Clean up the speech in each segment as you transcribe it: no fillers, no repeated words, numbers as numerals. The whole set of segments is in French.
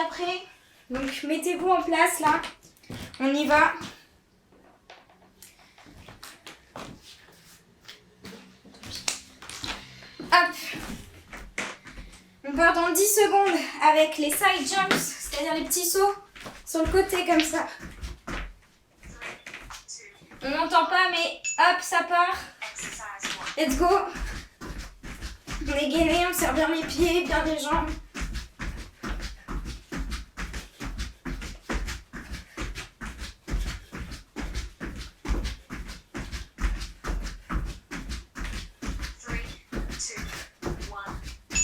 prêts? Donc mettez-vous en place là. On y va. Hop. On part dans 10 secondes avec les side jumps, c'est-à-dire les petits sauts sur le côté comme ça. On n'entend pas mais hop, ça part. Let's go. On est gainé, on serre bien les pieds, bien les jambes.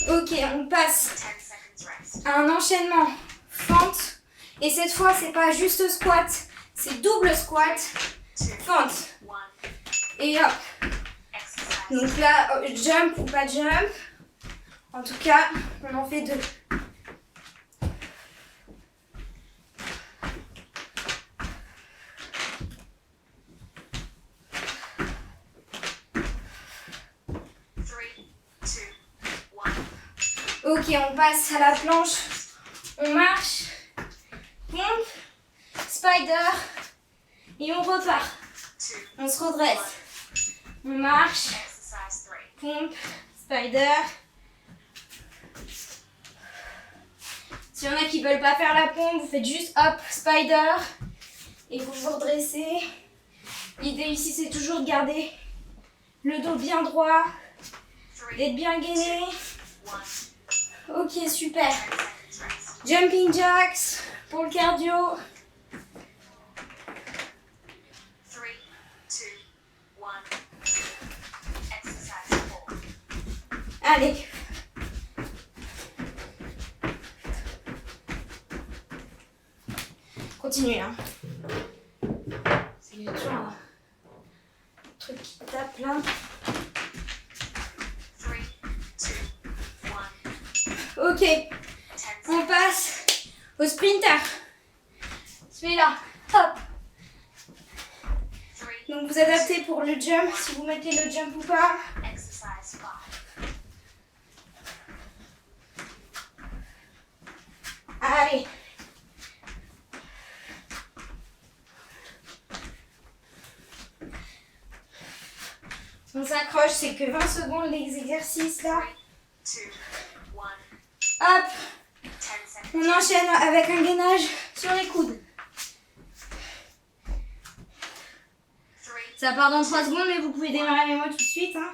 Ok, on passe à un enchaînement fente. Et cette fois, c'est pas juste squat, c'est double squat, fente. Et hop. Donc là, jump ou pas jump. En tout cas, on en fait 2. Ok, on passe à la planche. On marche, pompe, spider et on repart. On se redresse. On marche, pompe, spider. S'il y en a qui veulent pas faire la pompe, vous faites juste hop, spider et vous vous redressez. L'idée ici, c'est toujours de garder le dos bien droit, d'être bien gainé. Ok, super. Jumping jacks pour le cardio. Allez. Continuez. Hein. C'est toujours un truc qui tape là. Ok, on passe au sprinter. Celui-là, hop. Donc vous adaptez pour le jump, si vous mettez le jump ou pas. Allez. On s'accroche, c'est que 20 secondes les exercices là. Hop. On enchaîne avec un gainage sur les coudes. Ça part dans 3 secondes, mais vous pouvez démarrer avec moi tout de suite. Hein.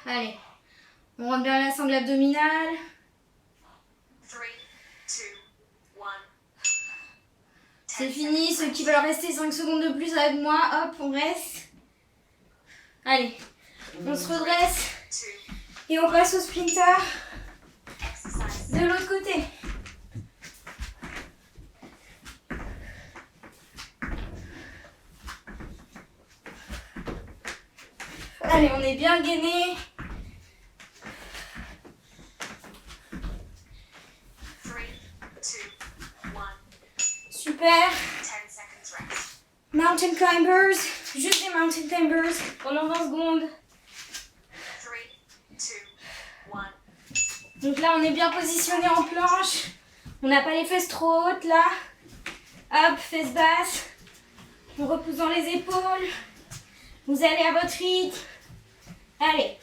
Allez, on rentre bien la sangle abdominale. C'est fini, ceux qui veulent rester 5 secondes de plus avec moi, hop, on reste. Allez, on se redresse et on passe au sprinter de l'autre côté. Allez, on est bien gainé. Super. Mountain climbers. Juste des mountain climbers pendant 20 secondes. Donc là, on est bien positionné en planche. On n'a pas les fesses trop hautes là. Hop, fesses basses. On repousse dans les épaules. Vous allez à votre rythme. Allez.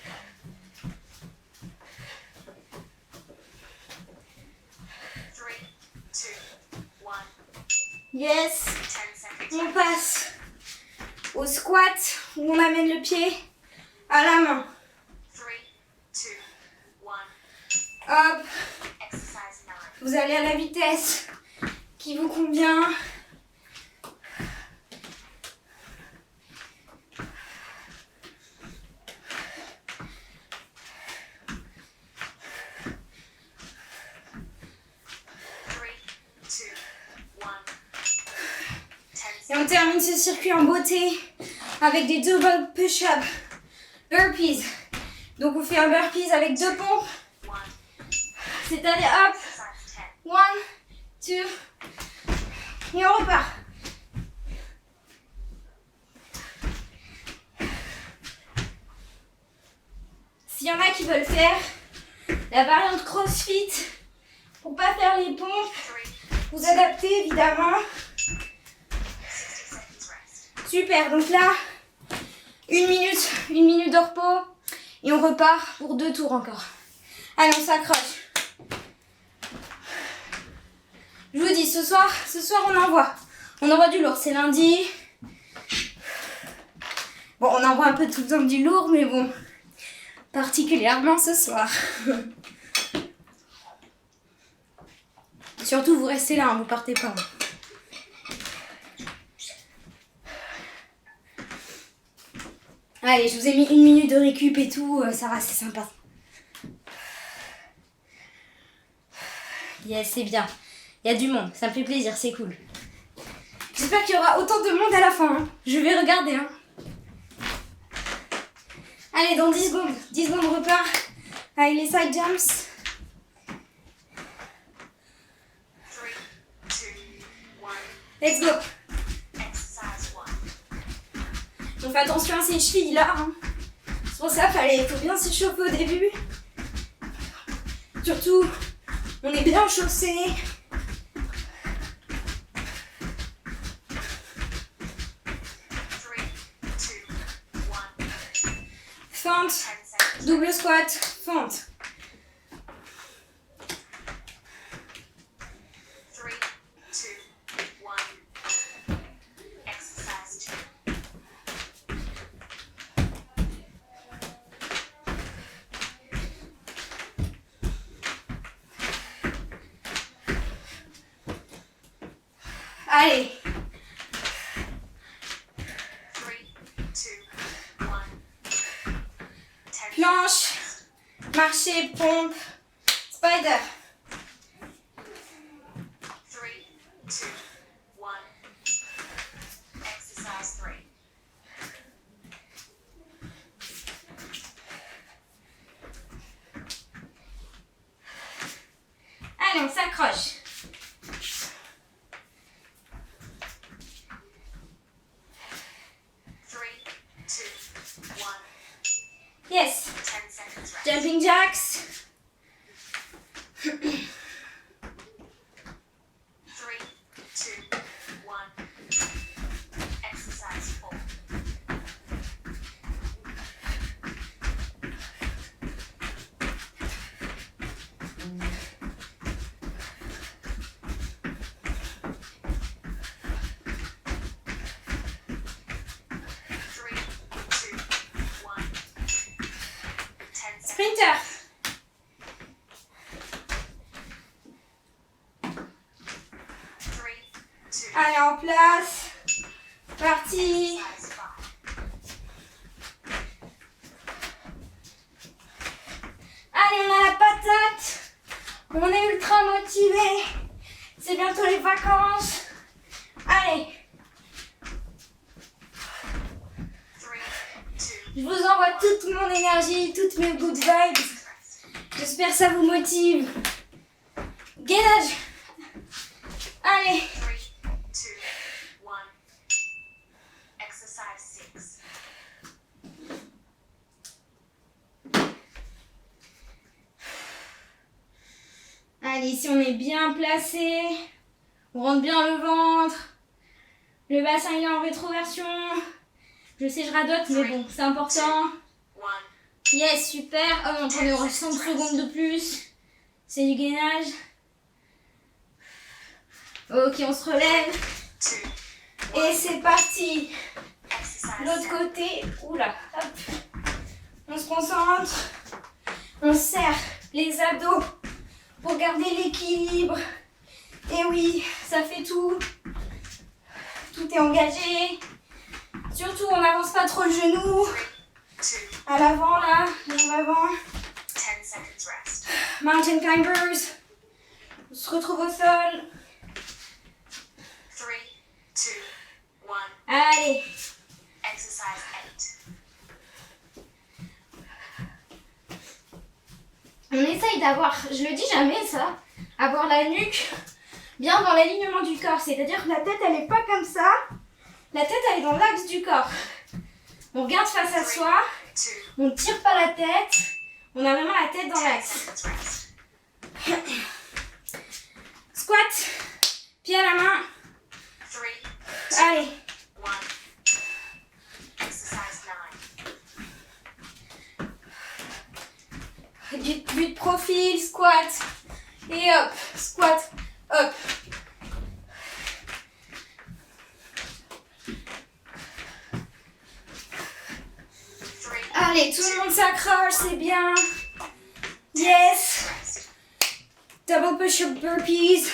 Yes. On passe au squat où on amène le pied à la main. Hop. Vous allez à la vitesse qui vous convient. Et on termine ce circuit en beauté avec des double push-up, burpees. Donc on fait un burpees avec 2 pompes. C'est-à-dire hop, 1, 2, et on repart. S'il y en a qui veulent faire la variante CrossFit pour pas faire les pompes, vous adaptez évidemment. Super, donc là, une minute de repos et on repart pour 2 tours encore. Allez, on s'accroche. Je vous dis, ce soir on envoie du lourd, c'est lundi. Bon, on envoie un peu tout le temps du lourd, mais bon, particulièrement ce soir. Surtout, vous restez là, hein, vous partez pas. Allez, je vous ai mis 1 minute de récup et tout, ça va, c'est sympa. Yes, c'est bien. Il y a du monde, ça me fait plaisir, c'est cool. J'espère qu'il y aura autant de monde à la fin. Hein. Je vais regarder. Hein. Allez, dans 10 secondes. 10 secondes, on repart avec les side jumps. 3, 2, 1. Let's go. Donc fais attention à ces chevilles là. Hein. C'est pour ça qu'il faut bien s'échauffer au début. Surtout, on est bien chaussé. Fente, double squat, fente. 3, 2, 1. Exercise 2. Allez. 3, 2, 1. Planche, marcher, pompe, spider. 3, 2, 1. Exercise 3. Allez, on s'accroche. Yes. 10 seconds rest. Jumping jacks. 3, 2, 1. Exercise 4. Sprinter. 3, 2. Allez, en place. Parti. Exercise 5. Allez, on a la patate. On est ultra motivé. C'est bientôt les vacances. Allez, 3, 2. je vous envoie toute mon énergie, toutes mes good vibes. J'espère que ça vous motive. Gainage. Allez. 3, 2, 1. Exercise 6. Allez, ici on est bien placé. On rentre bien le ventre. Le bassin il est en rétroversion. Je sais, je radote, mais bon, c'est important. 1. Yes, super. Oh, on prend 60 secondes de plus. C'est du gainage. Ok, on se relève. 2. Et c'est parti. Exercise L'autre 7. côté. Oula, hop. On se concentre. On serre les abdos pour garder l'équilibre. Et oui, ça fait tout. Tout est engagé. Surtout, on n'avance pas trop le genou. 2. À l'avant, là. En avant. 10 seconds rest. Mountain climbers. On se retrouve au sol. 3, 2, 1. Allez. Exercise 8. On essaye d'avoir, je le dis jamais ça, avoir la nuque bien dans l'alignement du corps. C'est-à-dire que la tête, elle est pas comme ça. La tête, elle est dans l'axe du corps. On regarde face à soi. 2. On ne tire pas la tête. On a vraiment la tête dans 10 l'axe. seconds rest. Squat. Pied à la main. 3, Allez. 1. Exercise 9. But de profil, squat. Et hop. Squat. Hop. Allez, tout le monde s'accroche, c'est bien. Yes. Rest. Double push-up burpees.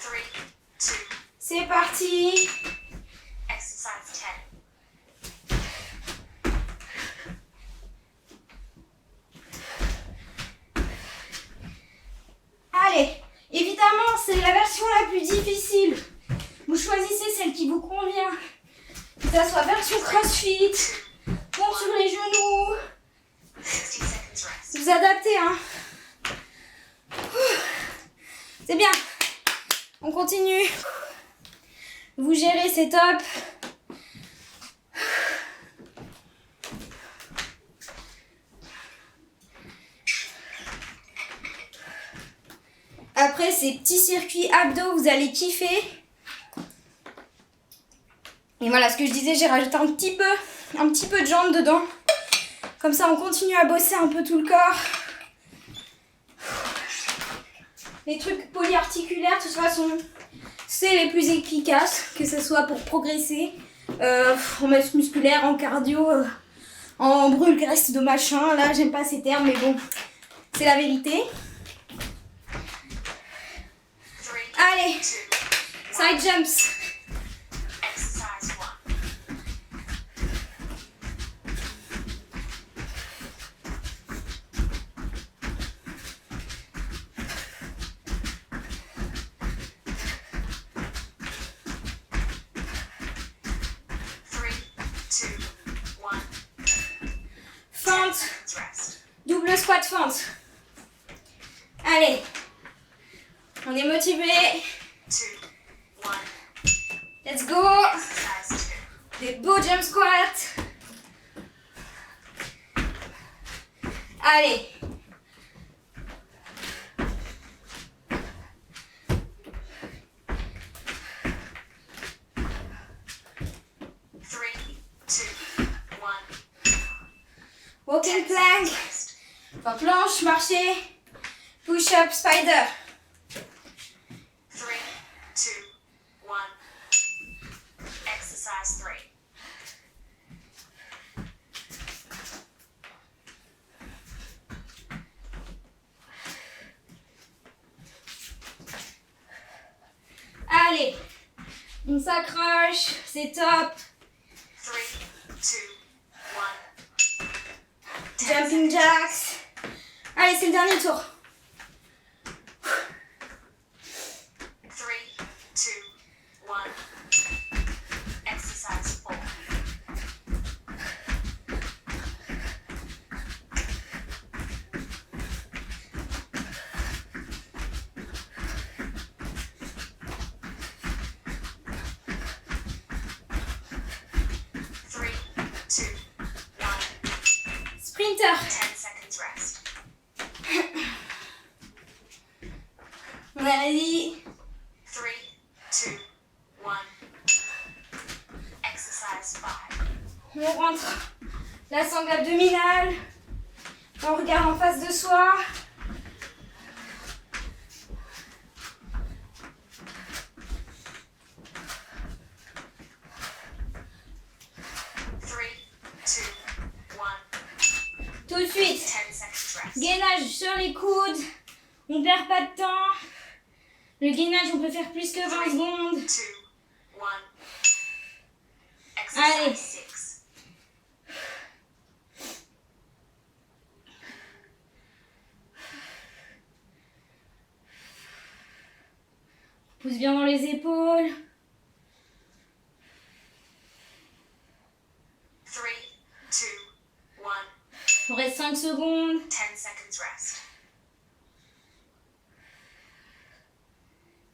3, 2. C'est parti. Exercise 10. Allez, évidemment, c'est la version la plus difficile. Vous choisissez celle qui vous convient. Que ça soit version crossfit, pompe sur les genoux. 60 seconds rest. Vous adaptez, hein. C'est bien. On continue. Vous gérez, c'est top. Après ces petits circuits abdos, vous allez kiffer. Et voilà, ce que je disais, j'ai rajouté un petit peu de jambes dedans. Comme ça, on continue à bosser un peu tout le corps. Les trucs polyarticulaires, de toute façon, c'est les plus efficaces, que ce soit pour progresser en masse musculaire, en cardio, en brûle-graisse de machin. Là, j'aime pas ces termes, mais bon, c'est la vérité. 3, Allez, 2. side jumps. Exercise 1. Fente, Seconds rest. double squat fente. Allez, on est motivé. 2, 1. Let's go. Exercise 2. Des beaux jump squats. Allez. Walking plank. Enfin, planche, marcher. Push-up, spider. 3, 2, 1. Exercise 3. Allez. On s'accroche. C'est top. 3, 2, 1. Jumping jacks. Allez, c'est le dernier tour. 3, 2, 1. Exercise 4. Three, 2, 1. Sprinter. 10 seconds rest. Vas-y. 3, 2, 1. Exercise 5. On rentre la sangle abdominale. On regarde en face de soi. Tout de suite. 10 seconds rest. Gainage sur les coudes. On perd pas de temps. Le gainage, on peut faire plus que 20 secondes. 2, 1. Allez. Exercise 6. Pousse bien dans les épaules. 3, 2, 1. Il reste 5 secondes. 10 seconds rest.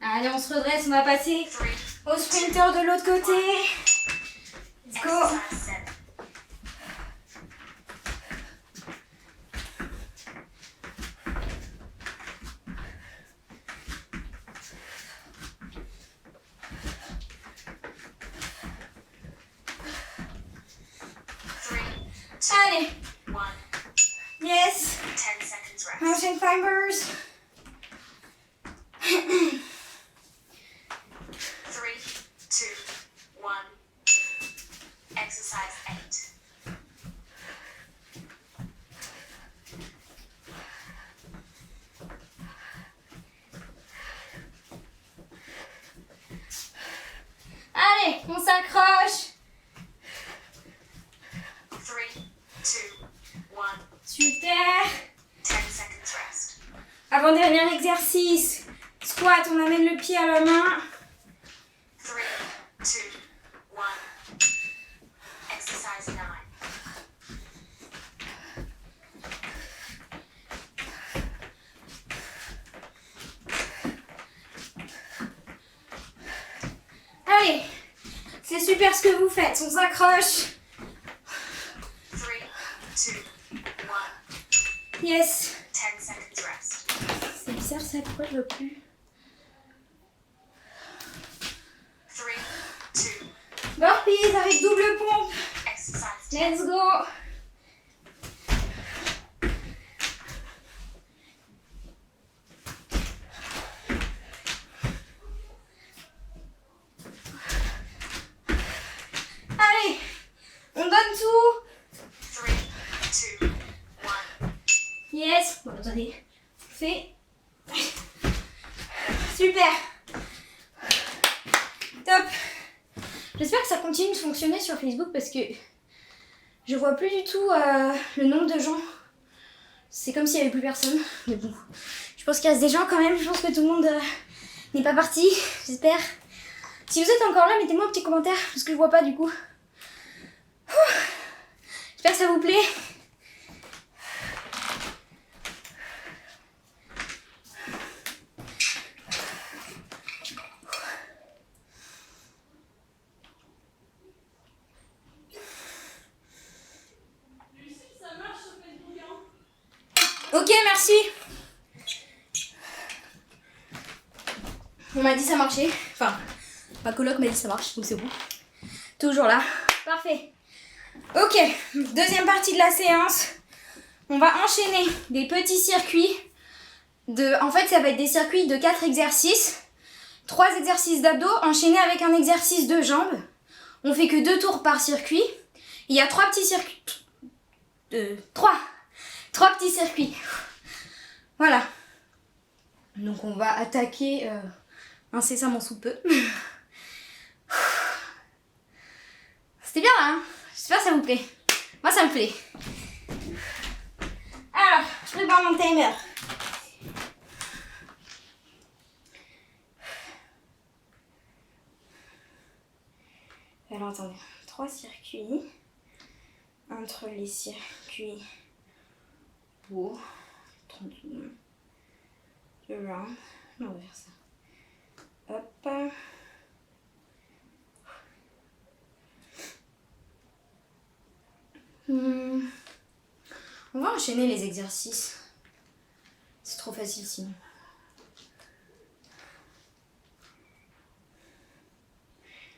Allez, on se redresse. On va passer 3, au sprinter de l'autre côté. Let's go. exercise 7. Allez. 1. Yes. 10 seconds rest. Mountain climbers. 3, 2, 1. Exercise 8. Allez, on s'accroche. 3, 2, 1. Super. 10 seconds rest. Avant-dernier exercice. Squat, on amène le pied à la main. 3, 2, 1. Exercise 9. Allez, c'est super ce que vous faites. On s'accroche. 3, 2, 1. Yes. 10 seconds rest. C'est bizarre ça, pourquoi je veux plus? 3, 2. Burpees avec double pompe. Exercise 10. Let's go. Allez, on donne tout. 3, 2, 1. Yes. Bon, attendez. Fait. Super. Top. J'espère que ça continue de fonctionner sur Facebook parce que je vois plus du tout le nombre de gens. C'est comme s'il n'y avait plus personne. Mais bon, je pense qu'il reste des gens quand même. Je pense que tout le monde n'est pas parti. J'espère. Si vous êtes encore là, mettez-moi un petit commentaire parce que je vois pas du coup. J'espère que ça vous plaît. Ok, merci. On m'a dit ça marchait. Enfin, ma coloc m'a dit ça marche, donc c'est bon. Toujours là. Parfait. Ok, deuxième partie de la séance. On va enchaîner des petits circuits. En fait, ça va être des circuits de 4 exercices. 3 exercices d'abdos enchaînés avec un exercice de jambes. On fait que 2 tours par circuit. Il y a 3 petits circuits. 3 petits circuits. Voilà. Donc on va attaquer incessamment sous peu. C'était bien là, hein? J'espère que ça vous plaît. Moi ça me plaît. Alors, je prépare mon timer. Alors attendez, 3 circuits. Entre les circuits haut, 30 secondes. Le round. On va faire ça. Hop. On va enchaîner les exercices. C'est trop facile sinon.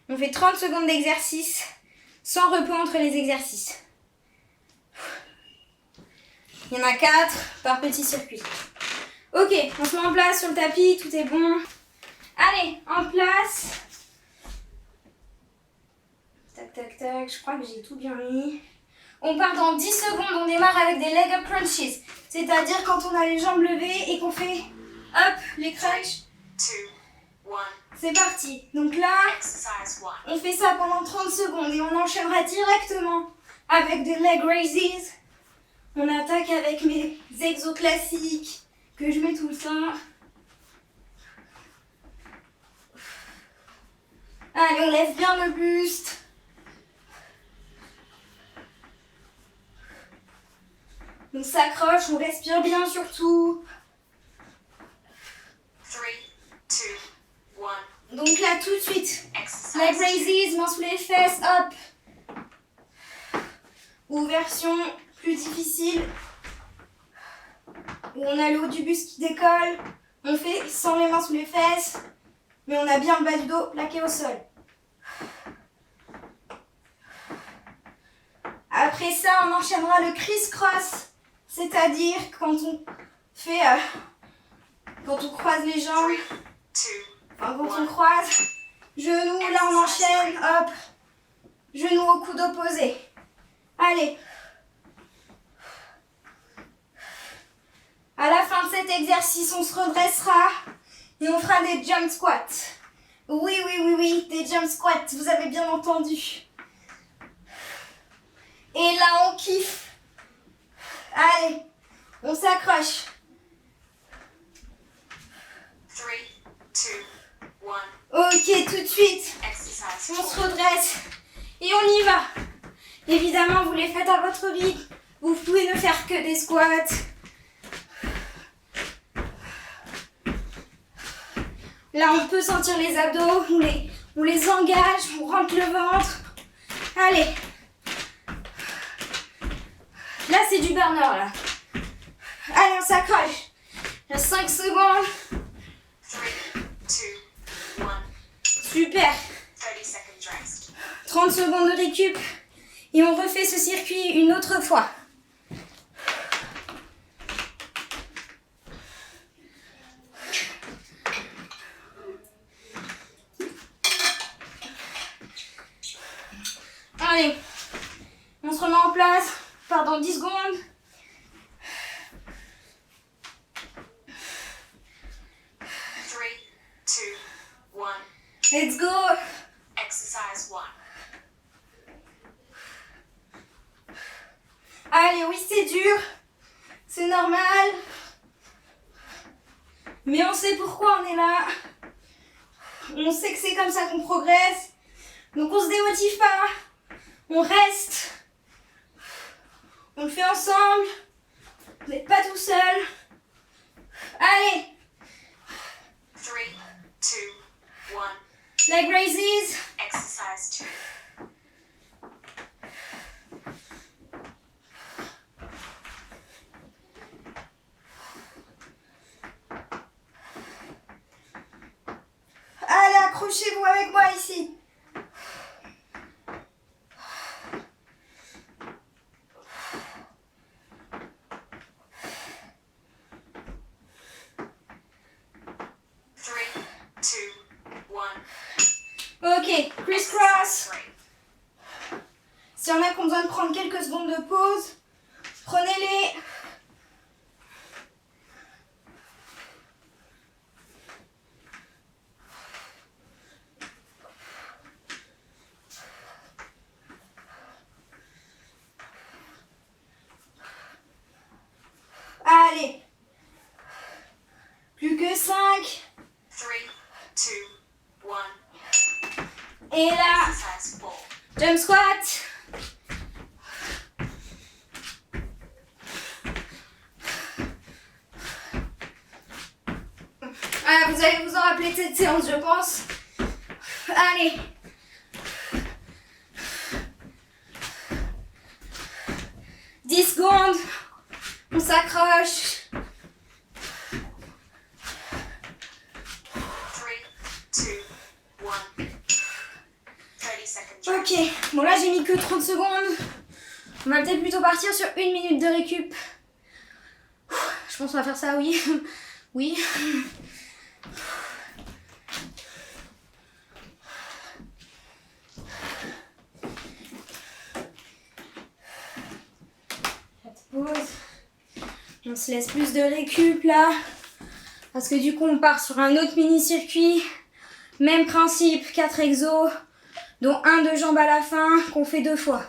On fait 30 secondes d'exercice sans repos entre les exercices. Il y en a 4 par petit circuit. Ok, on se met en place sur le tapis, tout est bon. Allez, en place. Tac, tac, tac, je crois que j'ai tout bien mis. On part dans 10 secondes, on démarre avec des leg up crunches. C'est-à-dire quand on a les jambes levées et qu'on fait hop, les crunchs. 2, 1. C'est parti. Donc là, Exercise 1. on fait ça pendant 30 secondes et on enchaînera directement avec des leg raises. On attaque avec mes exos classiques que je mets tout le temps. Allez, on lève bien le buste. On s'accroche, on respire bien surtout. 3, 2, 1. Donc là, tout de suite, Exercise leg 2. raises, mains sous les fesses, hop. Ou version plus difficile, où on a le haut du buste qui décolle. On fait sans les mains sous les fesses, mais on a bien le bas du dos plaqué au sol. Après ça, on enchaînera le criss-cross, c'est-à-dire quand on fait, quand on croise les jambes, 3, 2, enfin quand on croise, genoux, là on enchaîne, hop, genoux au coude opposé. Allez. À la fin de cet exercice, on se redressera et on fera des jump squats. Oui, oui, oui, oui, des jump squats, vous avez bien entendu. Et là, on kiffe. Allez, on s'accroche. 3, 2, 1. Ok, tout de suite, Exercise on se 4. redresse et on y va. Évidemment, vous les faites à votre rythme. Vous pouvez ne faire que des squats. Là, on peut sentir les abdos, on les engage, on rentre le ventre. Allez. Là, c'est du burner, là. Allez, on s'accroche. Il reste 5 secondes. 3, 2, 1. Super. 30 seconds rest. 30 secondes de récup. Et on refait ce circuit une autre fois. Allez, on se remet en place. Pardon, 10 secondes. Three, two, 1. Let's go. Exercise 1. Allez, oui, c'est dur. C'est normal. Mais on sait pourquoi on est là. On sait que c'est comme ça qu'on progresse. Donc on se démotive pas. On reste. On le fait ensemble. Vous n'êtes pas tout seul. Allez. 3, 2, 1. Leg raises. Exercise 2. Allez, accrochez-vous avec moi ici. Three, two, 1. Ok, criss-cross. 3. S'il y en a qui ont besoin de prendre quelques secondes de pause, prenez-les. Allez. Plus que 5. 3, 2, 1. Et là, Exercise 4. jump squat. Ah, vous allez vous en rappeler de cette séance, je pense. Allez. « 10 secondes. On s'accroche. 3, 2, 1. 30 seconds rest. Ok, bon là j'ai mis que 30 secondes. On va peut-être plutôt partir sur 1 minute de récup. Je pense qu'on va faire ça, oui. Oui. Pause. On se laisse plus de récup là. Parce que du coup on part sur un autre mini-circuit. Même principe, 4 exos. Dont un de jambes à la fin qu'on fait 2 fois.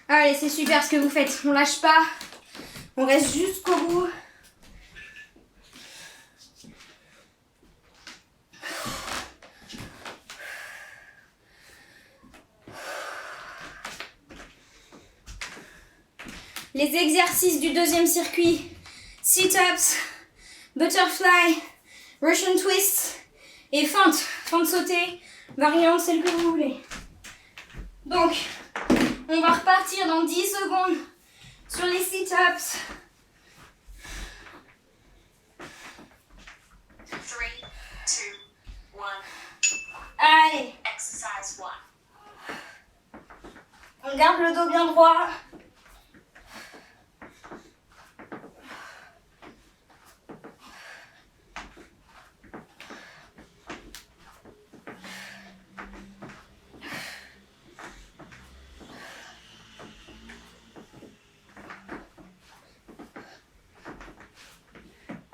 Allez, c'est super ce que vous faites. On lâche pas. On reste jusqu'au bout. Les exercices du deuxième circuit. Sit-ups, butterfly, Russian twist et fente. Fente sautée, variante, celle que vous voulez. Donc, on va repartir dans 10 secondes sur les sit-ups. 3, 2, dos bien droit.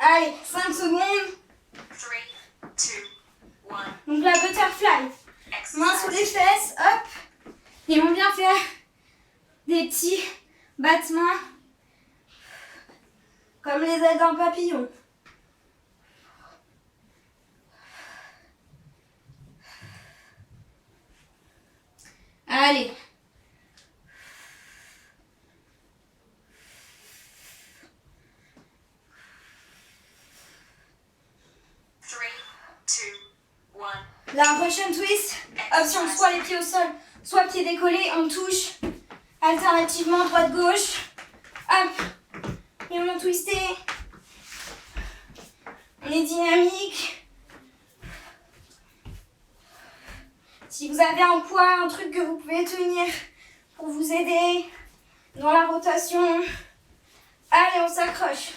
Allez, 5 secondes. 3, 2, 1. Donc la butterfly. Main sous les Exercise. fesses, hop. Et on vient faire des petits battements comme les ailes d'un papillon. Allez. La Russian twist, option soit les pieds au sol, soit pieds décollés, on touche alternativement droite-gauche, hop, et on a twisté, on est dynamique. Si vous avez un poids, un truc que vous pouvez tenir pour vous aider dans la rotation, allez, on s'accroche.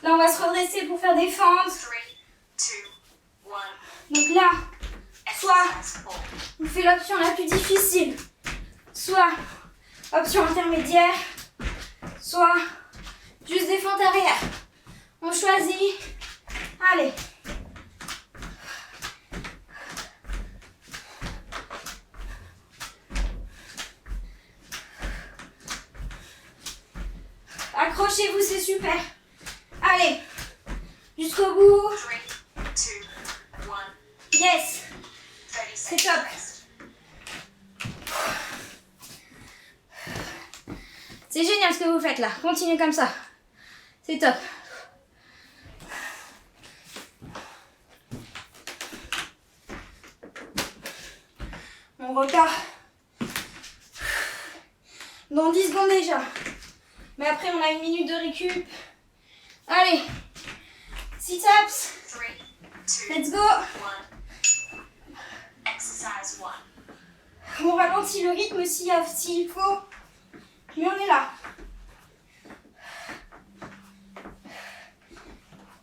Là, on va se redresser pour faire des fentes. 3, 2, 1. Donc là, soit Exercise 4. on fait l'option la plus difficile, soit option intermédiaire, soit juste des fentes arrière. On choisit. Allez. Accrochez-vous, c'est super. Allez. Jusqu'au bout. 3, 2, 1. Yes. 30 C'est seconds. top. C'est génial ce que vous faites là. Continuez comme ça. C'est top. On repart dans 10 secondes déjà. Mais après, on a une minute de récup. Allez. Sit-ups. 3, 2, Let's go. 1. Exercise 1. On ralentit le rythme s'il faut. Mais on est là.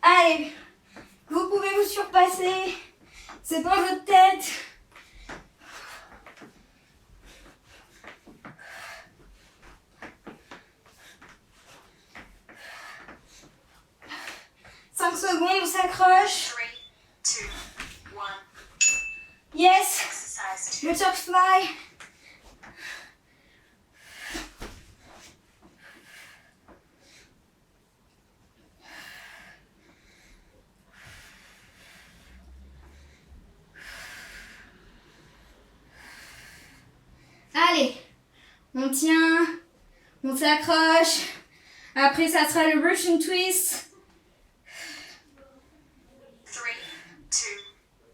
Allez. Vous pouvez vous surpasser. C'est pas votre tête. Secondes, on s'accroche. 3, 2, 1. Yes. Exercise 2. Butterfly. Allez, on tient, on s'accroche. Après, ça sera le Russian twist. 3,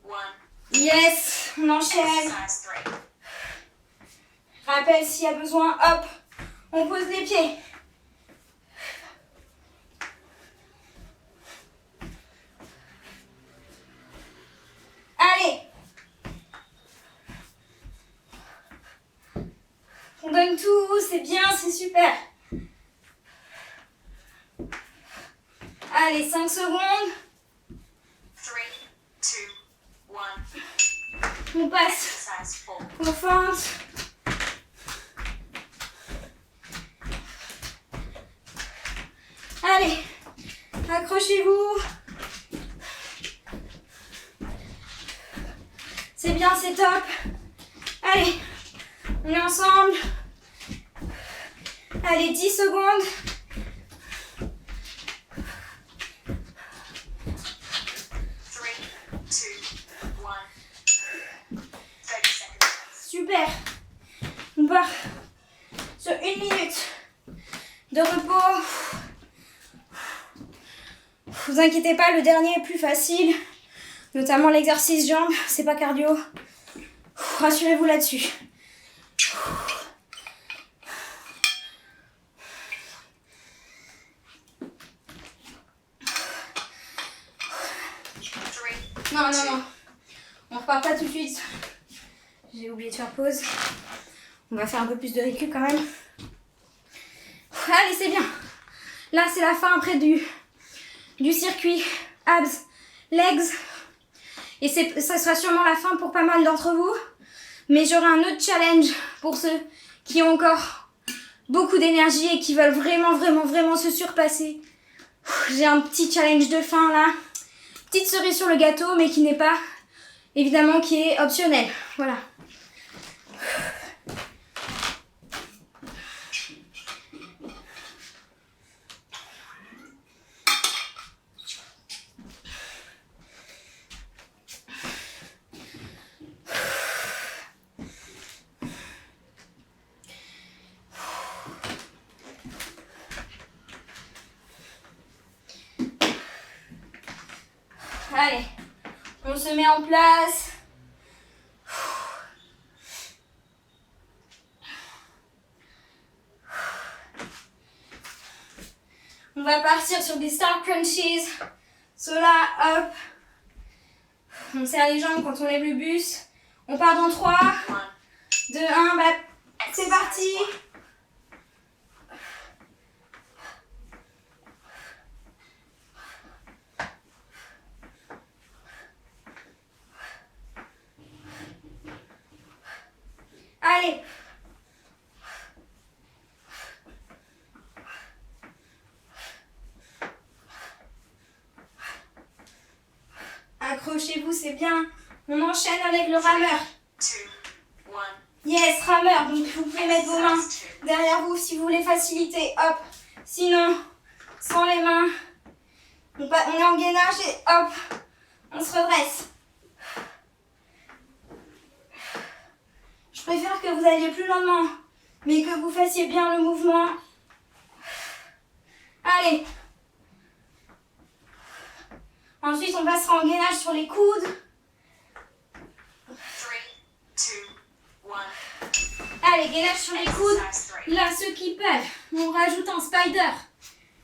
2, 1. Yes, on enchaîne. Exercise 3. Rappel, s'il y a besoin, hop, on pose les pieds. Allez. On donne tout, c'est bien, c'est super. Allez, 5 secondes. 3, 2, 1. On passe Exercise 4. aux fentes. Allez, accrochez-vous. C'est bien, c'est top. Allez, on est ensemble. Allez, 10 secondes. Super. On part sur 1 minute de repos. Vous inquiétez pas, le dernier est plus facile. Notamment l'exercice jambes, c'est pas cardio. Rassurez-vous là-dessus. Non. On repart pas tout de suite. J'ai oublié de faire pause. On va faire un peu plus de récup quand même. Allez, c'est bien. Là, c'est la fin après du circuit abs, legs. Et ça sera sûrement la fin pour pas mal d'entre vous. Mais j'aurai un autre challenge pour ceux qui ont encore beaucoup d'énergie et qui veulent vraiment se surpasser. J'ai un petit challenge de fin là. Petite cerise sur le gâteau, mais qui n'est pas, évidemment, qui est optionnel. Voilà. Allez, on se met en place. On va partir sur des star crunches. Cela, hop. On serre les jambes quand on lève le bus. On part dans 3, 2, 1, bah, c'est parti. Allez. Accrochez-vous, c'est bien. On enchaîne avec le rameur. Yes, rameur. Donc vous pouvez mettre vos mains derrière vous si vous voulez faciliter. Hop. Sinon, sans les mains, on est en gainage et hop, on se redresse. Je préfère que vous alliez plus lentement, mais que vous fassiez bien le mouvement. Allez. Ensuite, on passera en gainage sur les coudes. 3, 2, 1. Allez, gainage sur les coudes. Là, ceux qui peuvent, on rajoute un spider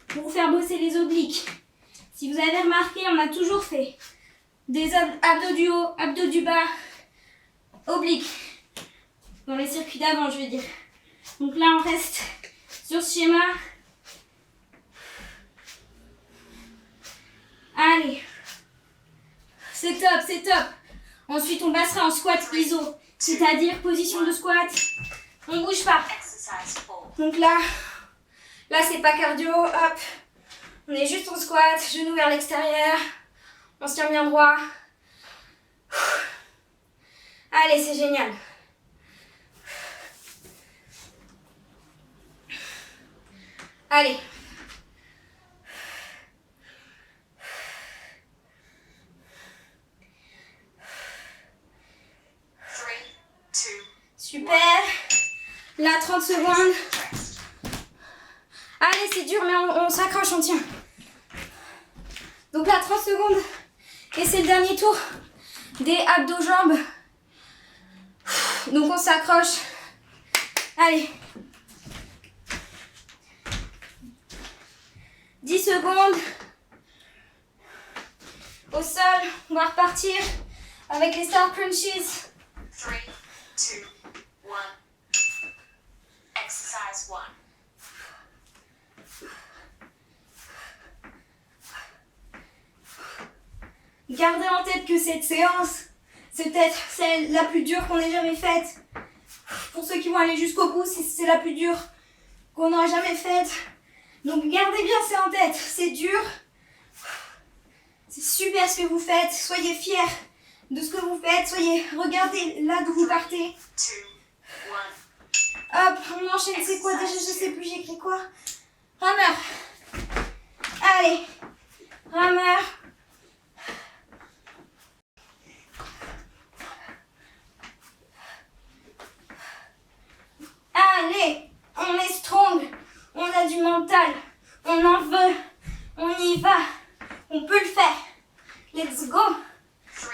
pour faire bosser les obliques. Si vous avez remarqué, on a toujours fait des abdos du haut, abdos du bas, obliques. Dans les circuits d'avant, je veux dire. Donc là, on reste sur ce schéma. Allez. C'est top, c'est top. Ensuite, on passera en squat iso, c'est-à-dire position de squat. On bouge pas. Donc là, c'est pas cardio. Hop. On est juste en squat, genoux vers l'extérieur. On se tient bien droit. Allez, c'est génial. Allez. Super. Là, 30 secondes. Allez, c'est dur, mais on s'accroche, on tient. Donc là, 30 secondes. Et c'est le dernier tour des abdos jambes. Donc on s'accroche. Allez. 10 secondes. Au sol, on va repartir avec les star crunches. 3, 2, 1. Exercise 1. Gardez en tête que cette séance, c'est peut-être celle la plus dure qu'on ait jamais faite. Pour ceux qui vont aller jusqu'au bout, c'est la plus dure qu'on n'aura jamais faite. Donc gardez bien ça en tête, c'est dur. C'est super ce que vous faites, soyez fiers de ce que vous faites, regardez là d'où vous partez. 2, 1. Hop, on enchaîne, c'est quoi déjà, je sais plus, j'ai écrit quoi. Rameur. Allez, rameur. Allez, on est strong, on a du mental, on en veut, on y va, on peut le faire. Let's go. 3,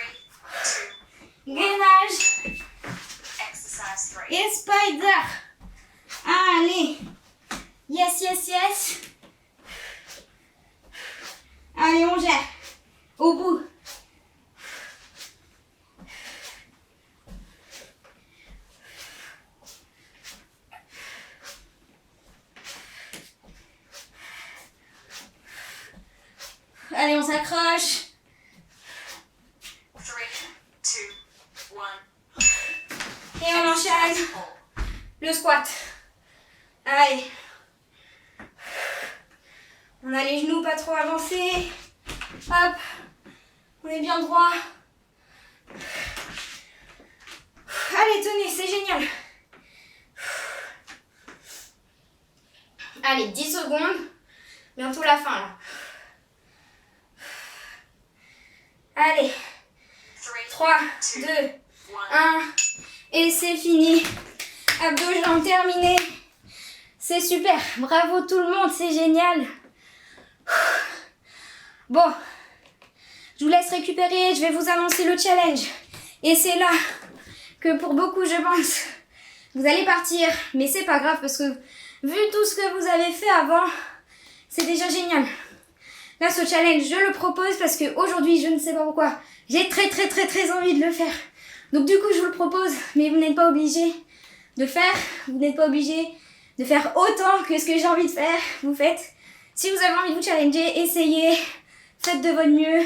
2. Gainage Exercise 3. et spider. Allez, yes, yes, yes. Allez, on gère. Au bout. Allez, on s'accroche. 3, 2, 1. Et on enchaîne. Le squat. Allez. On a les genoux pas trop avancés. Hop. On est bien droit. Allez, tenez, c'est génial. Allez, 10 secondes. Bientôt la fin, là. Allez. 3, 2, 1. Et c'est fini. Abdos, jambes terminées. C'est super. Bravo tout le monde, c'est génial. Bon. Je vous laisse récupérer. Je vais vous annoncer le challenge. Et c'est là que pour beaucoup, je pense, vous allez partir. Mais c'est pas grave parce que vu tout ce que vous avez fait avant, c'est déjà génial. Là, ce challenge, je le propose parce que aujourd'hui, je ne sais pas pourquoi, j'ai très envie de le faire. Donc du coup, je vous le propose, mais vous n'êtes pas obligé de le faire. Vous n'êtes pas obligé de faire autant que ce que j'ai envie de faire. Vous faites. Si vous avez envie de vous challenger, essayez. Faites de votre mieux.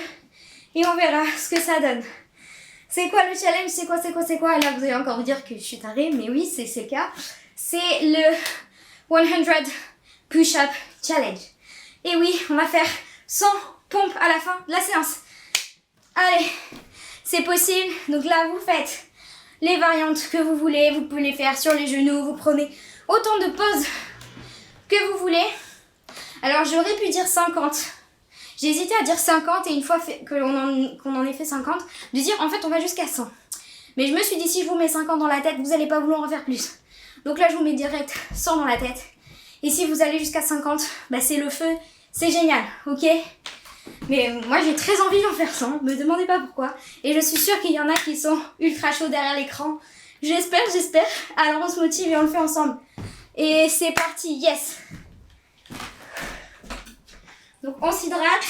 Et on verra ce que ça donne. C'est quoi le challenge? C'est quoi? Là, vous allez encore vous dire que je suis tarée, mais oui, c'est le cas. C'est le 100 push-up challenge. Et oui, on va faire 100 pompes à la fin de la séance. Allez, c'est possible. Donc là, vous faites les variantes que vous voulez. Vous pouvez les faire sur les genoux. Vous prenez autant de pauses que vous voulez. Alors, j'aurais pu dire 50. J'ai hésité à dire 50 et une fois qu'on en ait fait 50, de dire en fait on va jusqu'à 100. Mais je me suis dit si je vous mets 50 dans la tête, vous n'allez pas vouloir en faire plus. Donc là je vous mets direct 100 dans la tête. Et si vous allez jusqu'à 50, bah c'est le feu, c'est génial, ok? Mais moi j'ai très envie d'en faire 100, me demandez pas pourquoi. Et je suis sûre qu'il y en a qui sont ultra chauds derrière l'écran. J'espère. Alors on se motive et on le fait ensemble. Et c'est parti, yes! Donc on s'hydrate.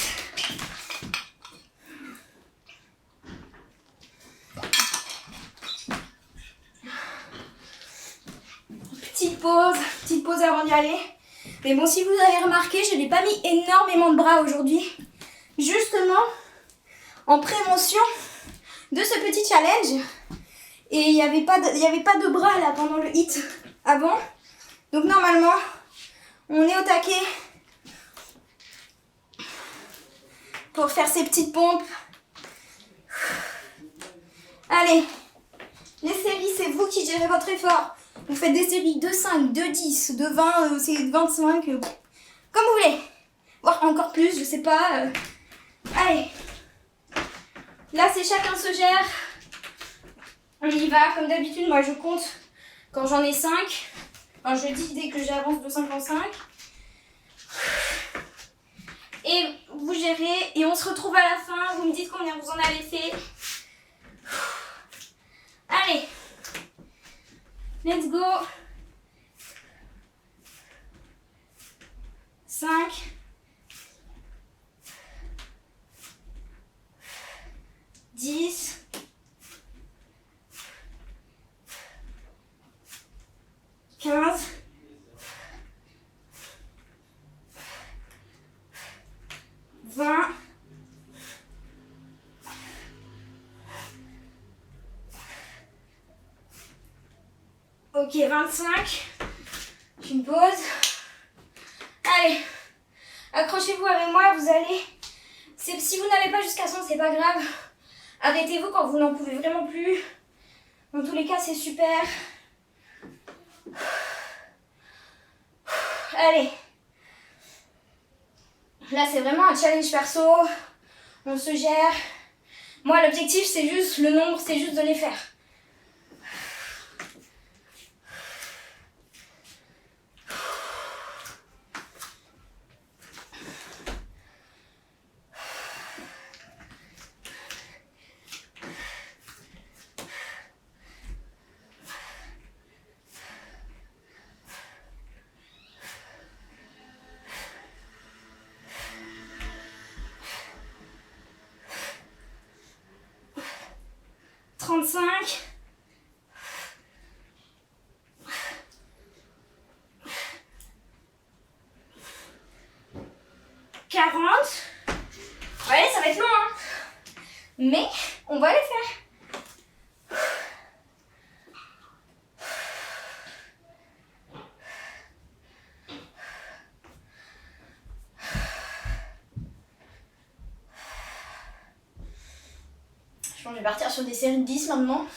Petite pause avant d'y aller. Mais bon, si vous avez remarqué, je n'ai pas mis énormément de bras aujourd'hui. Justement, en prévention de ce petit challenge. Et il n'y avait pas de bras là pendant le hit avant. Donc normalement, on est au taquet pour faire ces petites pompes. Allez, les séries, c'est vous qui gérez votre effort. Vous faites des séries de 5, de 10, de 20, c'est 25, comme vous voulez. Voire encore plus, je sais pas. Allez. Là, c'est chacun se gère. On y va, comme d'habitude, moi je compte quand j'en ai 5. Enfin, je dis dès que j'avance de 5 en 5. Et vous gérez et on se retrouve à la fin. Vous me dites combien vous en avez fait. Allez, let's go. 5. 10. 15. 20. Ok, 25. Je me pose. Allez, accrochez-vous avec moi, vous allez... Si vous n'allez pas jusqu'à 100, c'est pas grave. Arrêtez-vous quand vous n'en pouvez vraiment plus. Dans tous les cas, c'est super. Allez. Là, c'est vraiment un challenge perso. On se gère. Moi, l'objectif, c'est juste le nombre, c'est juste de les faire. Cinq. 40. Ouais, ça va être long, hein. Mais on va les faire. Je pense que je vais partir sur des séries de 10 maintenant.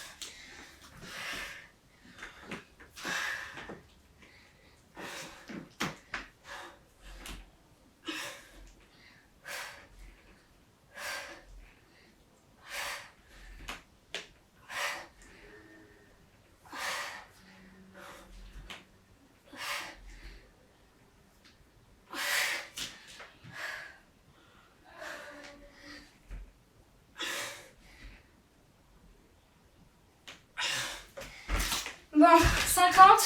Bon, 50.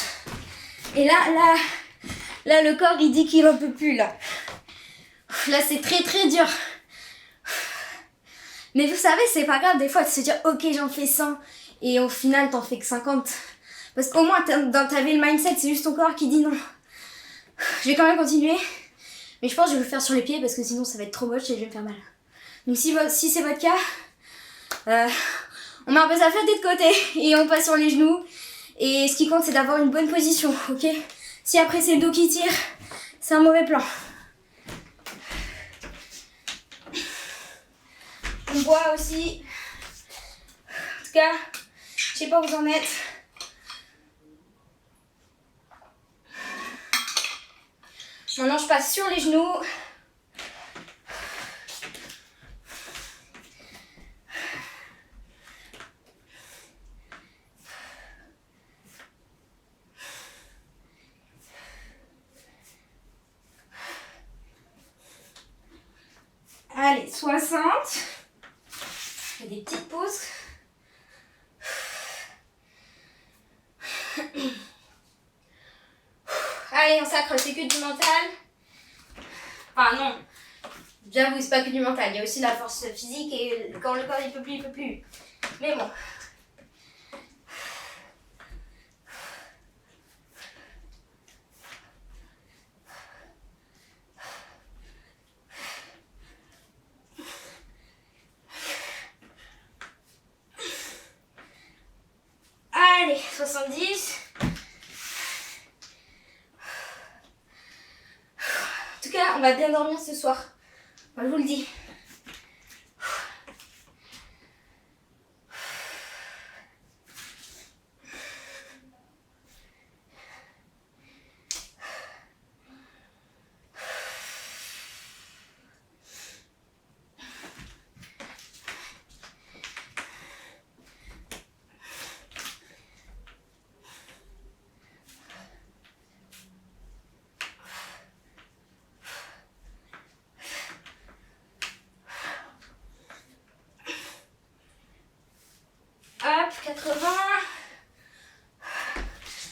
Et là, le corps, il dit qu'il en peut plus, là. Là, c'est très, très dur. Mais vous savez, c'est pas grave, des fois, de se dire, ok, j'en fais 100. Et au final, t'en fais que 50. Parce qu'au moins, t'avais le mindset, c'est juste ton corps qui dit non. Je vais quand même continuer. Mais je pense que je vais le faire sur les pieds, parce que sinon, ça va être trop moche et je vais me faire mal. Donc, si c'est votre cas, on met un peu sa fête de côté. Et on passe sur les genoux. Et ce qui compte, c'est d'avoir une bonne position, ok? Si après c'est le dos qui tire, c'est un mauvais plan. On boit aussi. En tout cas, je sais pas où vous en êtes. Maintenant, je passe sur les genoux. Allez, 60. Je fais des petites pauses. Allez, on s'accroche, c'est que du mental. Enfin non, j'avoue, c'est pas que du mental. Il y a aussi la force physique et quand le corps il peut plus, il peut plus. Mais bon. Allez, 70. En tout cas, on va bien dormir ce soir. Moi, je vous le dis. Hop, 80.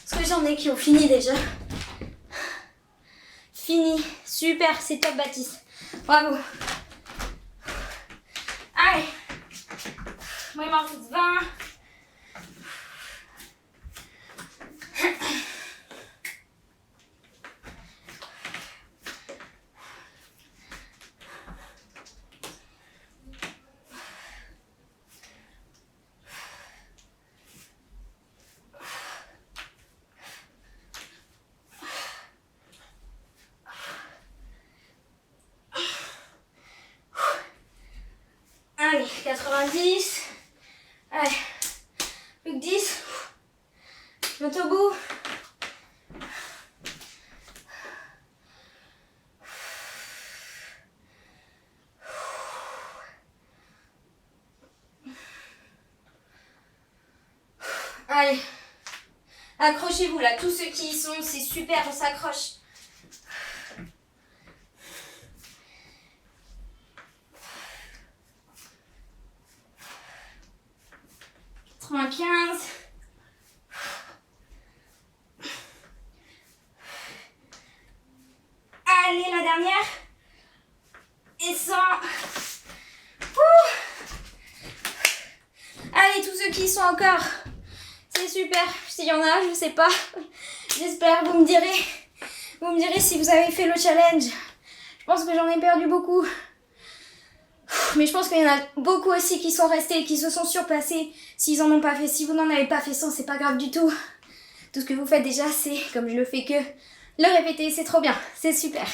Parce que j'en ai qui ont fini déjà. Fini. Super, c'est top Baptiste. Bravo. Allez. Moi il m'en reste 20. Allez, 90. Allez, plus que 10. Bientôt au bout. Allez, accrochez-vous là, tous ceux qui y sont, c'est super, on s'accroche. $95. Allez, la dernière. Et 100. Allez, tous ceux qui y sont encore. C'est super. S'il y en a, je sais pas. J'espère, vous me direz. Vous me direz si vous avez fait le challenge. Je pense que j'en ai perdu beaucoup. Mais je pense qu'il y en a beaucoup aussi qui sont restés et qui se sont surpassés s'ils en ont pas fait. Si vous n'en avez pas fait 100, c'est pas grave du tout. Tout ce que vous faites déjà, c'est, comme je le fais que, le répéter, c'est trop bien, c'est super.